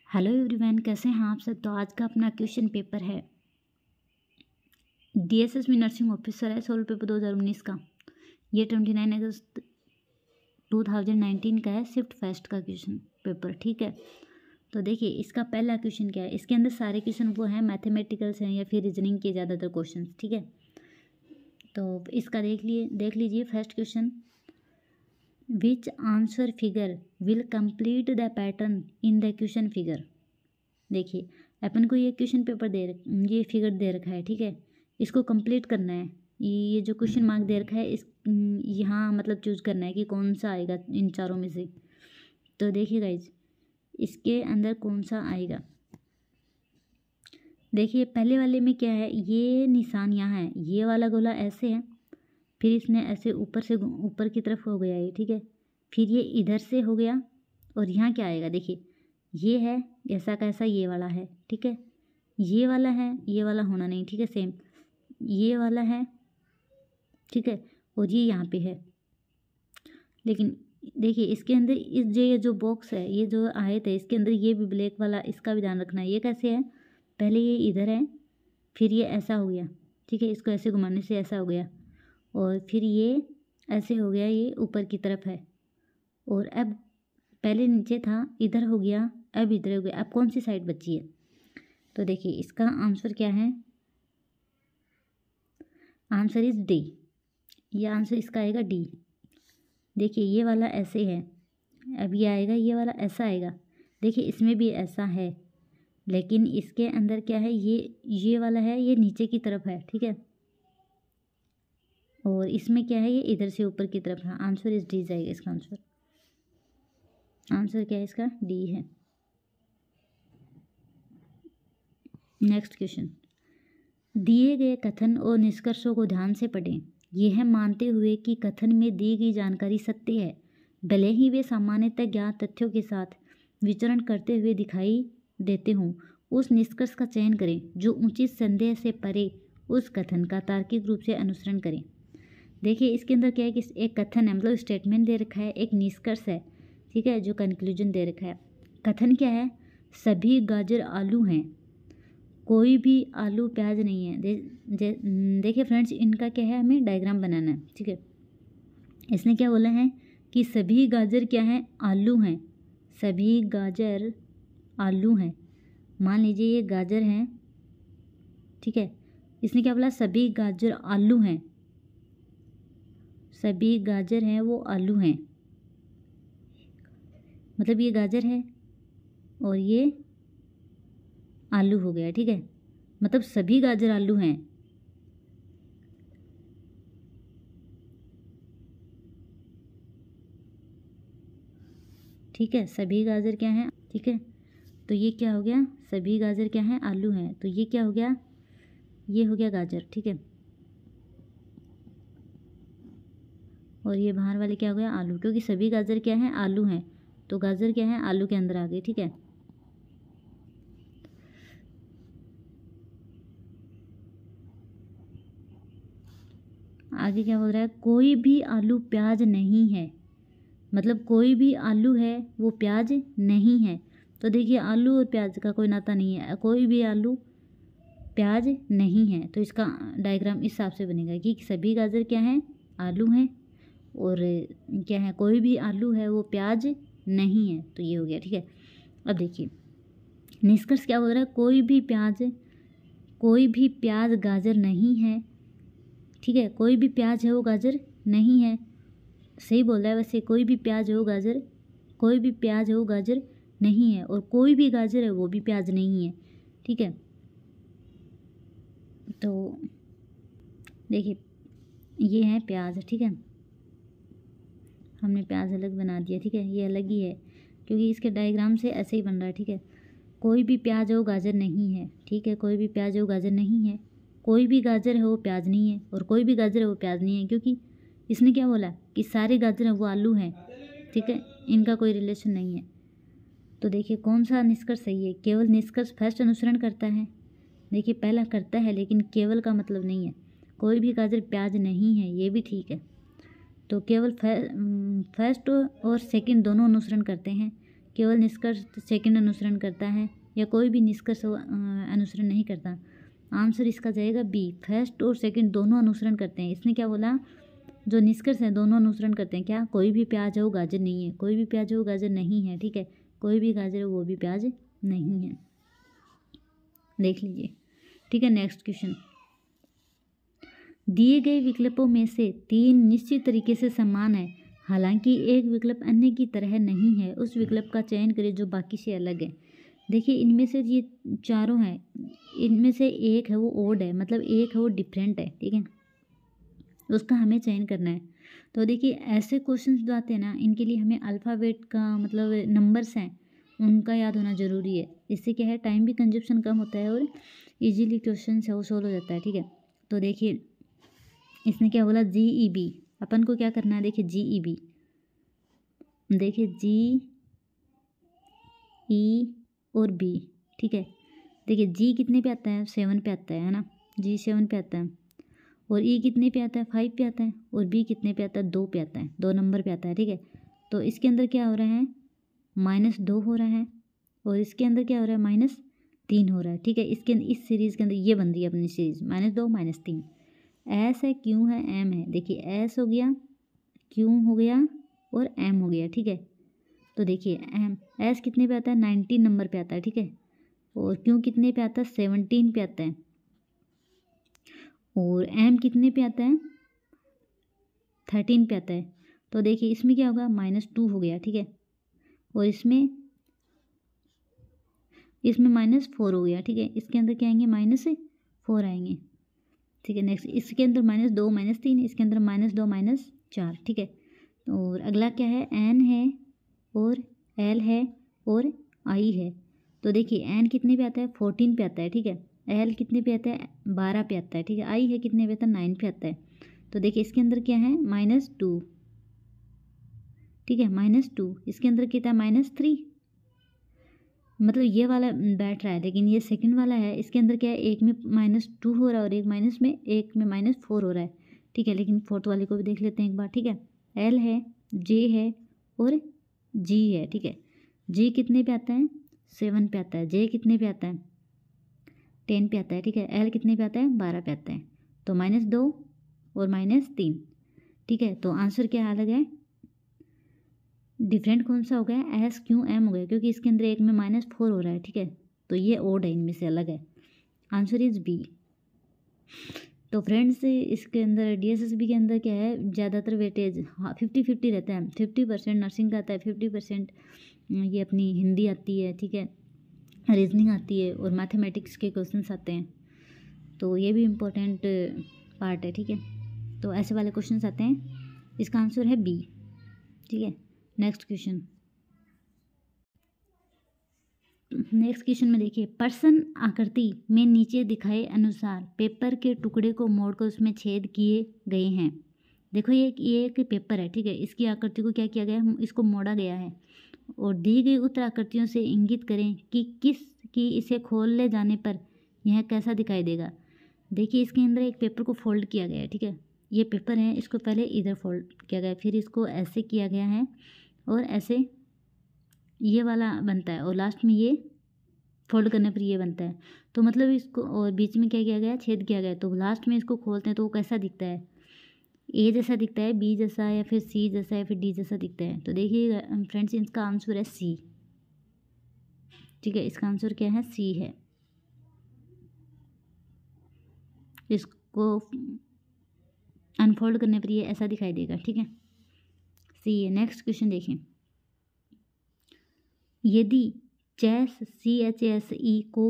Hello everyone, कैसे हैं आप सब। तो आज का अपना क्वेश्चन पेपर है डीएसएस में नर्सिंग ऑफिसर है, सोल्व पेपर 2019 का। ये 29 अगस्त 2019 का है, शिफ्ट फर्स्ट का क्वेश्चन पेपर। ठीक है, तो देखिए इसका पहला क्वेश्चन क्या है। इसके अंदर सारे क्वेश्चन वो हैं मैथमेटिकल्स हैं या फिर रीजनिंग के ज़्यादातर क्वेश्चन। ठीक है, तो इसका देख लीजिए first question. Which answer figure will complete the pattern in the question figure. देखिए अपन को ये क्वेश्चन पेपर ये फिगर दे रखा है। ठीक है, इसको कंप्लीट करना है। ये जो क्वेश्चन मार्क दे रखा है इस यहाँ मतलब चूज करना है कि कौन सा आएगा इन चारों में से। तो देखिए गाइज, इसके अंदर कौन सा आएगा। देखिए पहले वाले में क्या है, ये निशान यहाँ है, ये वाला गोला ऐसे है, फिर इसने ऐसे ऊपर से ऊपर की तरफ हो गया ये। ठीक है, फिर ये इधर से हो गया और यहाँ क्या आएगा। देखिए ये है ऐसा कैसा, ये वाला है। ठीक है, ये वाला है, ये वाला होना नहीं। ठीक है, सेम ये वाला है। ठीक है, और ये यहाँ पे है। लेकिन देखिए इसके अंदर ये जो बॉक्स है, ये जो आयत है, इसके अंदर ये भी ब्लैक वाला, इसका भी ध्यान रखना है। ये कैसे है, पहले ये इधर है, फिर ये ऐसा हो गया। ठीक है, इसको ऐसे घुमाने से ऐसा हो गया, और फिर ये ऐसे हो गया, ये ऊपर की तरफ है। और अब पहले नीचे था, इधर हो गया, अब इधर हो गया। अब कौन सी साइड बची है। तो देखिए इसका आंसर क्या है, आंसर इज डी। ये आंसर इसका आएगा डी। देखिए ये वाला ऐसे है, अब ये आएगा, ये वाला ऐसा आएगा। देखिए इसमें भी ऐसा है, लेकिन इसके अंदर क्या है, ये वाला है, ये नीचे की तरफ है। ठीक है, और इसमें क्या है, ये इधर से ऊपर की तरफ है। आंसर इज डी जाएगा इसका आंसर। आंसर क्या है इसका, डी है। Next question. दिए गए कथन और निष्कर्षों को ध्यान से पढ़ें। यह मानते हुए कि कथन में दी गई जानकारी सत्य है, भले ही वे सामान्यतः ज्ञात तथ्यों के साथ विचरण करते हुए दिखाई देते हों, उस निष्कर्ष का चयन करें जो उचित संदेह से परे उस कथन का तार्किक रूप से अनुसरण करें। देखिए इसके अंदर क्या है कि एक कथन है, मतलब स्टेटमेंट दे रखा है, एक निष्कर्ष है। ठीक है, जो कंक्लूजन दे रखा है। कथन क्या है, सभी गाजर आलू हैं, कोई भी आलू प्याज नहीं है। देखिए फ्रेंड्स, इनका क्या है, हमें डायग्राम बनाना है। ठीक है, इसने क्या बोला है कि सभी गाजर क्या है, आलू हैं। सभी गाजर आलू हैं। मान लीजिए ये गाजर हैं। ठीक है, इसने क्या बोला, सभी गाजर आलू हैं, सभी गाजर हैं वो आलू हैं। मतलब ये गाजर है और ये आलू हो गया। ठीक है, मतलब सभी गाजर आलू हैं। ठीक है, सभी गाजर क्या हैं। ठीक है, तो ये क्या हो गया, सभी गाजर क्या हैं, आलू हैं। तो ये क्या हो गया, ये हो गया गाजर। ठीक है, और ये बाहर वाले क्या हो गया, आलू, क्योंकि सभी गाजर क्या हैं, आलू हैं। तो गाजर क्या है, आलू के अंदर आ गई। ठीक है, आगे क्या बोल रहा है, कोई भी आलू प्याज नहीं है। मतलब कोई भी आलू है वो प्याज नहीं है। तो देखिए आलू और प्याज का कोई नाता नहीं है, कोई भी आलू प्याज नहीं है। तो इसका डायग्राम इस हिसाब से बनेगा कि सभी गाजर क्या हैं, आलू हैं, और क्या है, कोई भी आलू है वो प्याज नहीं है। तो ये हो गया। ठीक है, अब देखिए निष्कर्ष क्या बोल रहा है, कोई भी प्याज गाजर नहीं है। ठीक है, कोई भी प्याज है वो गाजर नहीं है। सही बोल रहा है वैसे, कोई भी प्याज है वो गाजर नहीं है, और कोई भी गाजर है वो भी प्याज नहीं है। ठीक है, तो देखिए ये है प्याज। ठीक है, हमने प्याज अलग बना दिया। ठीक है, ये अलग ही है क्योंकि इसके डायग्राम से ऐसे ही बन रहा है। ठीक है, कोई भी प्याज है वो गाजर नहीं है। ठीक है, कोई भी प्याज है वो गाजर नहीं है, कोई भी गाजर है वो प्याज नहीं है, और कोई भी गाजर है वो प्याज नहीं है, क्योंकि इसने क्या बोला कि सारे गाजर हैं वो आलू हैं। ठीक है, इनका कोई रिलेशन नहीं है। तो देखिए कौन सा निष्कर्ष सही है, केवल निष्कर्ष फर्स्ट अनुसरण करता है। देखिए पहला करता है लेकिन केवल का मतलब नहीं है। कोई भी गाजर प्याज नहीं है, ये भी ठीक है। तो केवल फर्स्ट और सेकंड दोनों अनुसरण करते हैं, केवल निष्कर्ष सेकंड अनुसरण करता है या कोई भी निष्कर्ष अनुसरण नहीं करता। आंसर इसका जाएगा बी, फर्स्ट और सेकंड दोनों अनुसरण करते हैं। इसने क्या बोला, जो निष्कर्ष है दोनों अनुसरण करते हैं। क्या, कोई भी प्याज हो गाजर नहीं है, कोई भी प्याज हो गाजर नहीं है, ठीक है, कोई भी गाजर हो वो भी प्याज नहीं है, देख लीजिए, ठीक है। नेक्स्ट क्वेश्चन, दिए गए विकल्पों में से 3 निश्चित तरीके से समान है, हालांकि एक विकल्प अन्य की तरह नहीं है, उस विकल्प का चयन करें जो बाकी से अलग है। देखिए इनमें से ये चारों हैं, इनमें से एक है वो ओड है, मतलब एक है वो डिफरेंट है, ठीक है, उसका हमें चयन करना है। तो देखिए ऐसे क्वेश्चंस जो आते हैं ना, इनके लिए हमें अल्फ़ाबेट का मतलब नंबर्स हैं उनका याद होना ज़रूरी है। इससे क्या है, टाइम भी कंजप्शन कम होता है और इजीली क्वेश्चन है वो सोल्व हो जाता है, ठीक है। तो देखिए इसने क्या बोला, GEB, अपन को क्या करना है, देखिए GEB, देखिए GE और B, ठीक है। देखिए G कितने पे आता है, 7 पे आता है ना, G 7 पे आता है, और E कितने पे आता है, 5 पे आता है, और B कितने पे आता है, 2 पे आता है, 2 नंबर पे आता है, ठीक है। तो इसके अंदर क्या हो रहा है, -2 हो रहा है, और इसके अंदर क्या हो रहा है, -3 हो रहा है, ठीक है। इसके इस सीरीज़ के अंदर ये बन रही है अपनी सीरीज़, -2 -3। एस है, क्यू है, एम है, देखिए एस हो गया, क्यू हो गया और एम हो गया, ठीक है। तो देखिए एम, एस कितने पे आता है, 19 नंबर पे आता है, ठीक है, और क्यू कितने पे आता है, 17 पे आता है, और एम कितने पे आता है, 13 पे आता है। तो देखिए इसमें क्या होगा, -2 हो गया, ठीक है, और इसमें -4 हो गया, ठीक है। इसके अंदर क्या आएंगे, -4 आएंगे, ठीक है। नेक्स्ट इसके अंदर -2 -3, इसके अंदर -2 -4, ठीक है। और अगला क्या है, एन है और एल है और आई है। तो देखिए एन कितने पे आता है, 14 पे आता है, ठीक है, एल कितने पे आता है, 12 पे आता है, ठीक है, आई है कितने पे आता है, 9 पे आता है। तो देखिए इसके अंदर क्या है, -2, ठीक है, -2, इसके अंदर कितना है, -3, मतलब ये वाला बैठ रहा है, लेकिन ये सेकंड वाला है, इसके अंदर क्या है, एक में -2 हो रहा है और एक में -4 हो रहा है, ठीक है। लेकिन फोर्थ वाले को भी देख लेते हैं एक बार, ठीक है। एल है, जे है और जी है, ठीक है। जी कितने पे आता है, 7 पे आता है, जे कितने पे आता है, 10 पे आता है, ठीक है, एल कितने पे आता है, 12 पे आता है। तो -2 और -3, ठीक है। तो आंसर क्या अलग है, डिफरेंट कौन सा हो गया, एस क्यू एम हो गया, क्योंकि इसके अंदर एक में -4 हो रहा है, ठीक है। तो ये ओड है, इनमें से अलग है, आंसर इज बी। तो फ्रेंड्स इसके अंदर DSSB के अंदर क्या है, ज़्यादातर वेटेज 50-50 रहता है, 50% नर्सिंग का आता है, 50% ये अपनी हिंदी आती है, ठीक है, रीजनिंग आती है और मैथमेटिक्स के क्वेश्चंस आते हैं। तो ये भी इम्पोर्टेंट पार्ट है, ठीक है। तो ऐसे वाले क्वेश्चंस आते हैं, इसका आंसर है बी, ठीक है। नेक्स्ट क्वेश्चन में देखिए, पर्सन आकृति में नीचे दिखाए अनुसार पेपर के टुकड़े को मोड़कर उसमें छेद किए गए हैं। देखो ये एक पेपर है, ठीक है, इसकी आकृति को क्या किया गया है, इसको मोड़ा गया है, और दी गई उत्तर आकृतियों से इंगित करें कि इसे खोल ले जाने पर यह कैसा दिखाई देगा। देखिए इसके अंदर एक पेपर को फोल्ड किया गया है, ठीक है, ये पेपर है, इसको पहले इधर फोल्ड किया गया है, फिर इसको ऐसे किया गया है और ऐसे ये वाला बनता है, और लास्ट में ये फोल्ड करने पर ये बनता है। तो मतलब इसको, और बीच में क्या किया गया, छेद किया गया। तो लास्ट में इसको खोलते हैं तो वो कैसा दिखता है, ए जैसा दिखता है, बी जैसा, या फिर सी जैसा, या फिर डी जैसा दिखता है। तो देखिए फ्रेंड्स इसका आंसर है सी, ठीक है, इसका आंसर क्या है, सी है। इसको अनफोल्ड करने पर ये ऐसा दिखाई देगा, ठीक है, सी है। नेक्स्ट क्वेश्चन देखिए, यदि CHSE को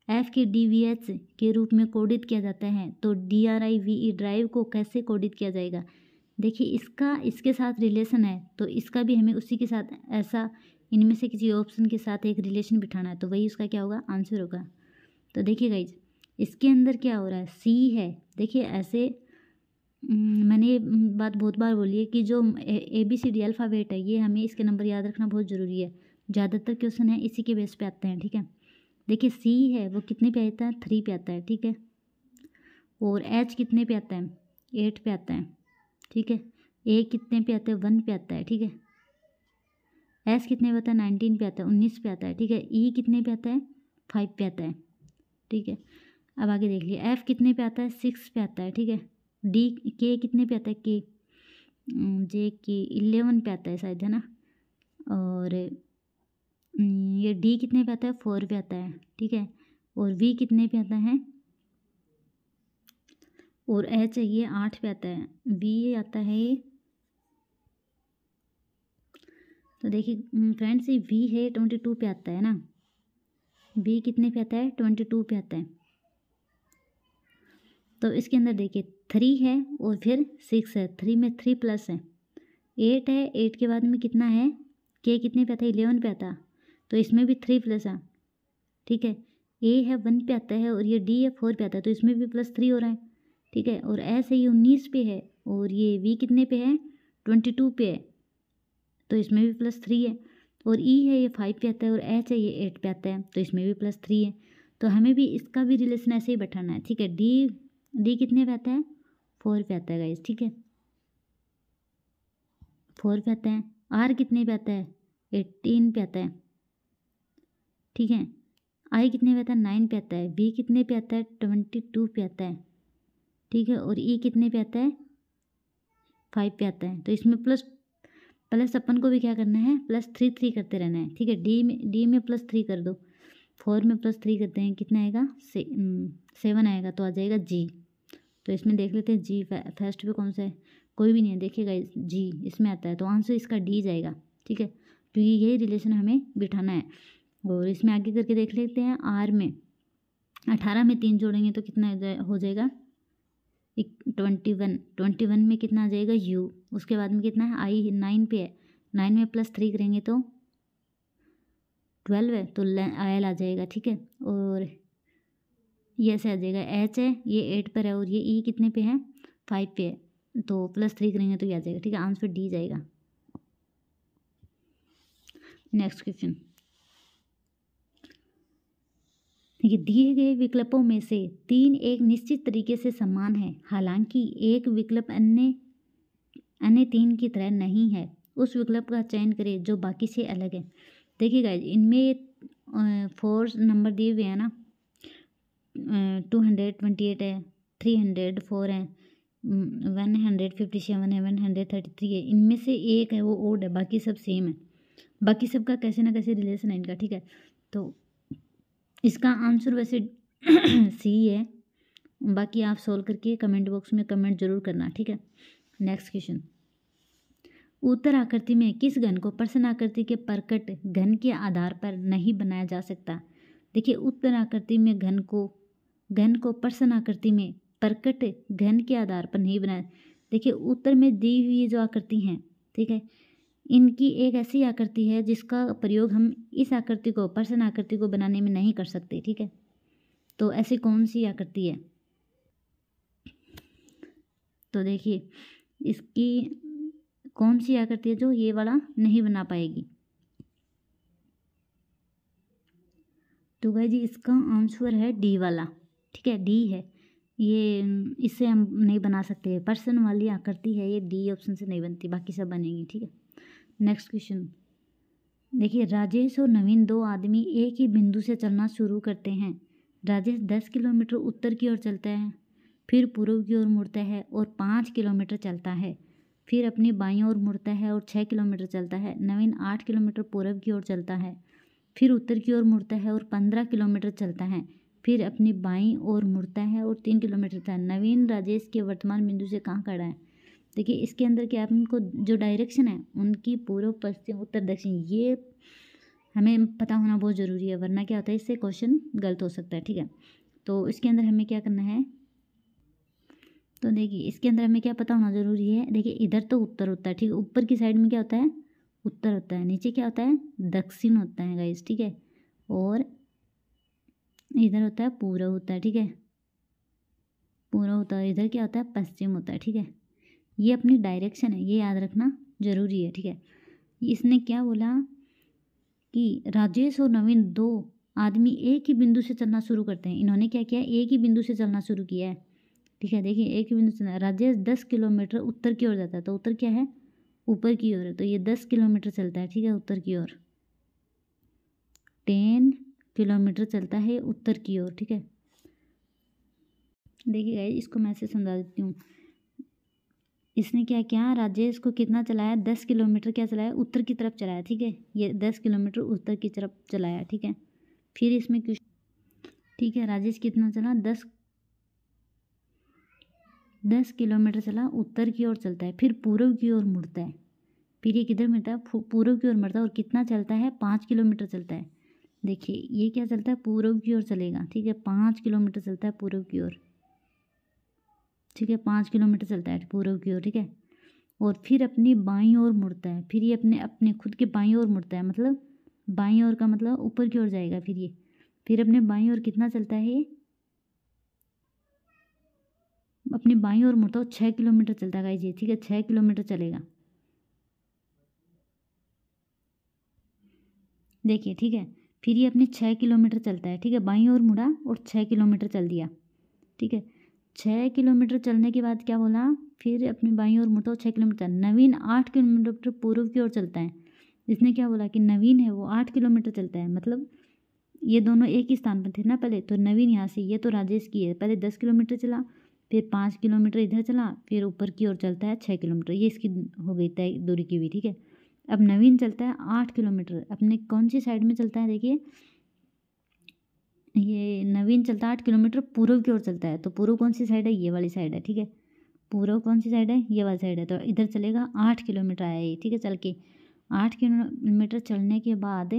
F के DVH के रूप में कोडित किया जाता है तो DRIVE ड्राइव को कैसे कोडित किया जाएगा। देखिए इसका इसके साथ रिलेशन है, तो इसका भी हमें उसी के साथ ऐसा इनमें से किसी ऑप्शन के साथ एक रिलेशन बिठाना है, तो वही उसका क्या होगा, आंसर होगा। तो देखिए गाइज इसके अंदर क्या हो रहा है, सी है। देखिए ऐसे मैंने ये बात बहुत बार बोली है कि जो ABCD अल्फ़ाबेट है ये हमें इसके नंबर याद रखना बहुत ज़रूरी है। ज़्यादातर क्वेश्चन है इसी के बेस पे आते हैं, ठीक है। देखिए सी है वो कितने पे आता है, 3 पे आता है, ठीक है, और H कितने पे आता है, 8 पे आता है, ठीक है, A कितने पे आता है, 1 पे आता है, ठीक है, एस कितने पे आता है 19 पे आता है, 19 पे आता है, ठीक है। ई कितने पे आता है 5 पे आता है, ठीक है। अब आगे देख लिए, एफ कितने पे आता है 6 पे आता है, ठीक है। डी के कितने पे आता है के जे के 11 पे आता है शायद, है ना। और ये डी कितने पे आता है 4 पे आता है, ठीक है। और वी कितने पे आता है, और एच ये 8 पे आता है, वी आता है, तो देखिए फ्रेंड्स ये वी है 22 पे आता है ना, वी कितने पे आता है 22 पे आता है। तो इसके अंदर देखिए 3 है और फिर 6 है, 3 में 3 प्लस है, 8 है, 8 के बाद में कितना है के कितने पे आता है 11 पे आता, तो इसमें भी 3 प्लस है, ठीक है। ए है 1 पे आता है और ये डी है 4 पे आता है, तो इसमें भी +3 हो रहा है, ठीक है। और एस है ये 19 पे है और ये वी कितने पे है 22 पे है, तो इसमें भी +3 है। और ई है ये 5 पे आता है और एच है ये 8 पे आता है, तो इसमें भी +3 है। तो हमें भी इसका भी रिलेशन ऐसे ही बैठाना है, ठीक है। डी कितने पे आता है 4 पे आता है गाइस, ठीक है, 4 पे आता है। आर कितने पे आता है 18 पे आता है, ठीक है। आई कितने पे आता है 9 पे आता है, बी कितने पे आता है 22 पे आता है, ठीक है। और ई कितने पे आता है 5 पे आता है, तो इसमें प्लस अपन को भी क्या करना है +3 करते रहना है, ठीक है। डी में +3 कर दो, 4 में +3 करते हैं, कितना आएगा 7 आएगा, तो आ जाएगा जी। तो इसमें देख लेते हैं जी फर्स्ट पे कौन सा है, कोई भी नहीं है, देखिएगा जी इसमें आता है, तो आंसर इसका डी जाएगा, ठीक है। क्योंकि यही रिलेशन हमें बिठाना है। और इसमें आगे करके देख लेते हैं, आर में 18 में 3 जोड़ेंगे तो कितना हो जाएगा 21 में कितना आ जाएगा यू, उसके बाद में कितना है आई 9 पे है, 9 में +3 करेंगे तो 12 है, तो एल आ जाएगा, ठीक है। और ये ऐसे आ जाएगा, एच है ये 8 पर है और ये ई कितने पे है 5 पे है, तो +3 करेंगे तो ये आ जाएगा, ठीक है। आंसर डी जाएगा। नेक्स्ट क्वेश्चन, देखिए दिए गए विकल्पों में से 3 एक निश्चित तरीके से समान है, हालांकि एक विकल्प अन्य 3 की तरह नहीं है, उस विकल्प का चयन करें जो बाकी से अलग है। देखिएगा इनमें 4 नंबर दिए हुए हैं ना, 228 है, 304 है, 157 है, 133 है, इनमें से एक है वो ओड है, बाकी सब सेम है, बाकी सबका कैसे ना कैसे रिलेशन है इनका, ठीक है। तो इसका आंसर वैसे सी है, बाकी आप सोल्व करके कमेंट बॉक्स में कमेंट जरूर करना, ठीक है। नेक्स्ट क्वेश्चन, उत्तर आकृति में किस घन को प्रश्न आकृति के प्रकट घन के आधार पर नहीं बनाया जा सकता। देखिए उत्तर आकृति में घन को प्रश्न आकृति में प्रकट घन के आधार पर नहीं बनाया। देखिए उत्तर में दी हुई जो आकृति हैं, ठीक है, इनकी एक ऐसी आकृति है जिसका प्रयोग हम इस आकृति को प्रश्न आकृति को बनाने में नहीं कर सकते, ठीक है। तो ऐसी कौन सी आकृति है, तो देखिए इसकी कौन सी आकृति है जो ये वाला नहीं बना पाएगी। तो भाई जी इसका आंसर है डी वाला, ठीक है, डी है ये, इससे हम नहीं बना सकते, पर्सन वाली आकृति है ये, डी ऑप्शन से नहीं बनती, बाकी सब बनेंगी, ठीक है। नेक्स्ट क्वेश्चन, देखिए राजेश और नवीन 2 आदमी एक ही बिंदु से चलना शुरू करते हैं। राजेश 10 किलोमीटर उत्तर की ओर चलता है, फिर पूर्व की ओर मुड़ता है और 5 किलोमीटर चलता है, फिर अपनी बाईं ओर मुड़ता है और 6 किलोमीटर चलता है। नवीन 8 किलोमीटर पूर्व की ओर चलता है, फिर उत्तर की ओर मुड़ता है और 15 किलोमीटर चलता है, फिर अपनी बाईं ओर मुड़ता है और 3 किलोमीटर चलता है। नवीन राजेश के वर्तमान बिंदु से कहाँ खड़ा है। देखिए इसके अंदर क्या है, उनको जो डायरेक्शन है उनकी पूर्व पश्चिम उत्तर दक्षिण ये हमें पता होना बहुत ज़रूरी है, वरना क्या होता है इससे क्वेश्चन गलत हो सकता है, ठीक है। तो इसके अंदर हमें क्या करना है, तो देखिए इसके अंदर हमें क्या पता होना ज़रूरी है। देखिए इधर तो उत्तर होता है, ठीक है, ऊपर की साइड में क्या होता है उत्तर होता है, नीचे क्या होता है दक्षिण होता है गाइस, ठीक है। और इधर होता है पूर्व होता है, ठीक है, पूर्व होता है, इधर क्या होता है पश्चिम होता है, ठीक है। ये अपनी डायरेक्शन है, ये याद रखना जरूरी है, ठीक है। इसने क्या बोला कि राजेश और नवीन 2 आदमी एक ही बिंदु से चलना शुरू करते हैं। इन्होंने क्या किया, एक ही बिंदु से चलना शुरू किया है, ठीक है। देखिए एक ही बिंदु से राजेश 10 किलोमीटर उत्तर की ओर जाता है, तो उत्तर क्या है ऊपर की ओर है, तो ये 10 किलोमीटर चलता है, ठीक है, उत्तर की ओर 10 किलोमीटर चलता है उत्तर की ओर, ठीक है। देखिए गाइस, इसको मैं ऐसे समझा देती हूँ। इसने क्या किया, राजेश को कितना चलाया, 10 किलोमीटर क्या चलाया, उत्तर की तरफ चलाया, ठीक है। ये 10 किलोमीटर उत्तर की तरफ चलाया, ठीक है। फिर इसमें कुछ, ठीक है, राजेश कितना चला, 10 किलोमीटर चला, उत्तर की ओर चलता है, फिर पूर्व की ओर मुड़ता है। फिर ये किधर मुड़ता है, पूर्व की ओर मुड़ता है, और कितना चलता है, 5 किलोमीटर चलता है। देखिए ये क्या चलता है, पूर्व की ओर चलेगा, ठीक है, 5 किलोमीटर चलता है पूर्व की ओर, ठीक है, 5 किलोमीटर चलता है पूर्व की ओर, ठीक है। और फिर अपनी बाईं ओर मुड़ता है, फिर ये अपने अपने खुद के बाईं ओर मुड़ता है, मतलब बाईं ओर का मतलब ऊपर की ओर जाएगा। फिर अपने बाईं ओर कितना चलता है, ये अपनी बाईं ओर मुड़ता है, 6 किलोमीटर चलता है ये, ठीक है, 6 किलोमीटर चलेगा। देखिए, ठीक है, फिर ये अपने 6 किलोमीटर चलता है, ठीक है, बाईं ओर मुड़ा और 6 किलोमीटर चल दिया, ठीक है। 6 किलोमीटर चलने के बाद क्या बोला, फिर अपनी बाईं ओर मुड़ता है, 6 किलोमीटर। नवीन 8 किलोमीटर पूर्व की ओर चलता है। इसने क्या बोला कि नवीन है वो 8 किलोमीटर चलता है, मतलब ये दोनों एक ही स्थान पर थे ना पहले, तो नवीन यहाँ से, ये तो राजेश की है, पहले 10 किलोमीटर चला, फिर 5 किलोमीटर इधर चला, फिर ऊपर की ओर चलता है 6 किलोमीटर, ये इसकी हो गई तय दूरी की हुई, ठीक है। अब नवीन चलता है 8 किलोमीटर, अपने कौन सी साइड में चलता है, देखिए ये नवीन चलता है 8 किलोमीटर पूर्व की ओर चलता है, तो पूर्व कौन सी साइड है, ये वाली साइड है, ठीक है। पूर्व कौन सी साइड है, ये वाली साइड है, तो इधर चलेगा 8 किलोमीटर आया ये, ठीक है। चल के 8 किलोमीटर चलने के बाद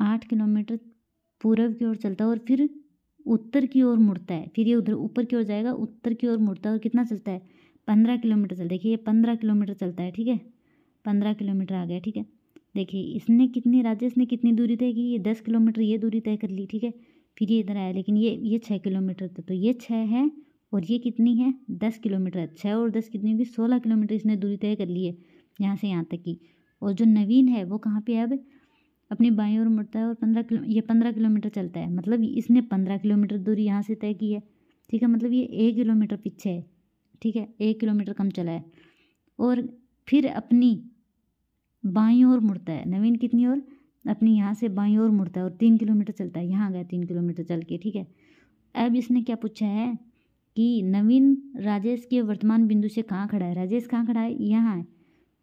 8 किलोमीटर पूर्व की ओर चलता है और फिर उत्तर की ओर मुड़ता है, फिर ये उधर ऊपर की ओर जाएगा, उत्तर की ओर मुड़ता है, और कितना चलता है, 15 किलोमीटर चलता है। देखिए ये 15 किलोमीटर चलता है, ठीक है, 15 किलोमीटर आ गया, ठीक है। देखिए इसने कितनी, राजेश ने कितनी दूरी तय की, ये 10 किलोमीटर ये दूरी तय कर ली, ठीक है। फिर ये इधर आया, लेकिन ये 6 किलोमीटर था, तो ये 6 है और ये कितनी है, 10 किलोमीटर है। 6 और 10 कितनी होगी, 16 किलोमीटर इसने दूरी तय कर ली है यहाँ से यहाँ तक की। और जो नवीन है वो कहाँ पे है, अब अपनी बाईं ओर मुड़ता है और 15 किलोमीटर चलता है, मतलब इसने 15 किलोमीटर दूरी यहाँ से तय की है, ठीक है। मतलब ये 1 किलोमीटर पीछे है, ठीक है, 1 किलोमीटर कम चला है। और फिर अपनी बाईं ओर मुड़ता है, नवीन कितनी ओर, अपनी यहाँ से बाईं ओर मुड़ता है, और 3 किलोमीटर चलता है, यहाँ गया 3 किलोमीटर चल के, ठीक है। अब इसने क्या पूछा है कि नवीन राजेश के वर्तमान बिंदु से कहाँ खड़ा है, राजेश कहाँ खड़ा है, यहाँ है,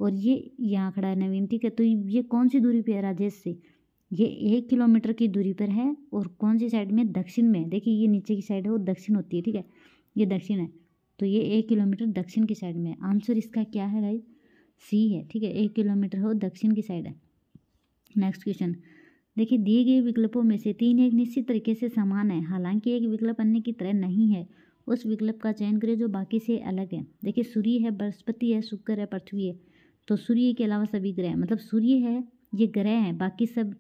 और ये यहाँ खड़ा है नवीन, ठीक है। तो ये कौन सी दूरी पे है राजेश से, ये 1 किलोमीटर की दूरी पर है, और कौन सी साइड में, दक्षिण में। देखिए ये नीचे की साइड है वो दक्षिण होती है, ठीक है, ये दक्षिण है, तो ये 1 किलोमीटर दक्षिण की साइड में है। आंसर इसका क्या है गाइस, सी है, ठीक है, 1 किलोमीटर हो दक्षिण की साइड है। नेक्स्ट क्वेश्चन देखिए, दिए गए विकल्पों में से 3 एक निश्चित तरीके से समान है, हालांकि एक विकल्प अन्य की तरह नहीं है, उस विकल्प का चयन करें जो बाकी से अलग है। देखिए सूर्य है, बृहस्पति है, शुक्र है, पृथ्वी है, तो सूर्य के अलावा सभी ग्रह, मतलब सूर्य है, ये ग्रह हैं, बाकी सब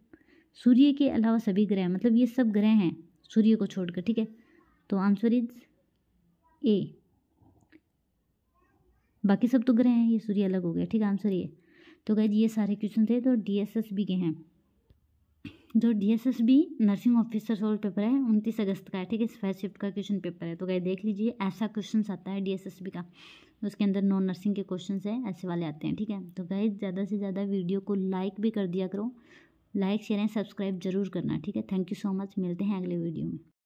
सूर्य के अलावा सभी ग्रह, मतलब ये सब ग्रह हैं सूर्य को छोड़कर, ठीक है। तो आंसर इज ए, बाकी सब तो ग्रह हैं, ये सूर्य अलग हो गया, ठीक है, आंसर ये। तो गाइस ये सारे क्वेश्चन थे तो डीएसएसबी के हैं। जो DSSB nursing officer solve paper है 29 अगस्त का है, ठीक है, फर्स्ट शिफ्ट का क्वेश्चन पेपर है। तो गाइस देख लीजिए, ऐसा क्वेश्चन आता है डीएसएसबी का, उसके अंदर नॉन नर्सिंग के क्वेश्चन है, ऐसे वाले आते हैं, ठीक है। तो गाइस ज़्यादा से ज़्यादा वीडियो को लाइक भी कर दिया करो, लाइक शेयर एंड सब्सक्राइब जरूर करना, ठीक है। थैंक यू सो मच, मिलते हैं अगले वीडियो में।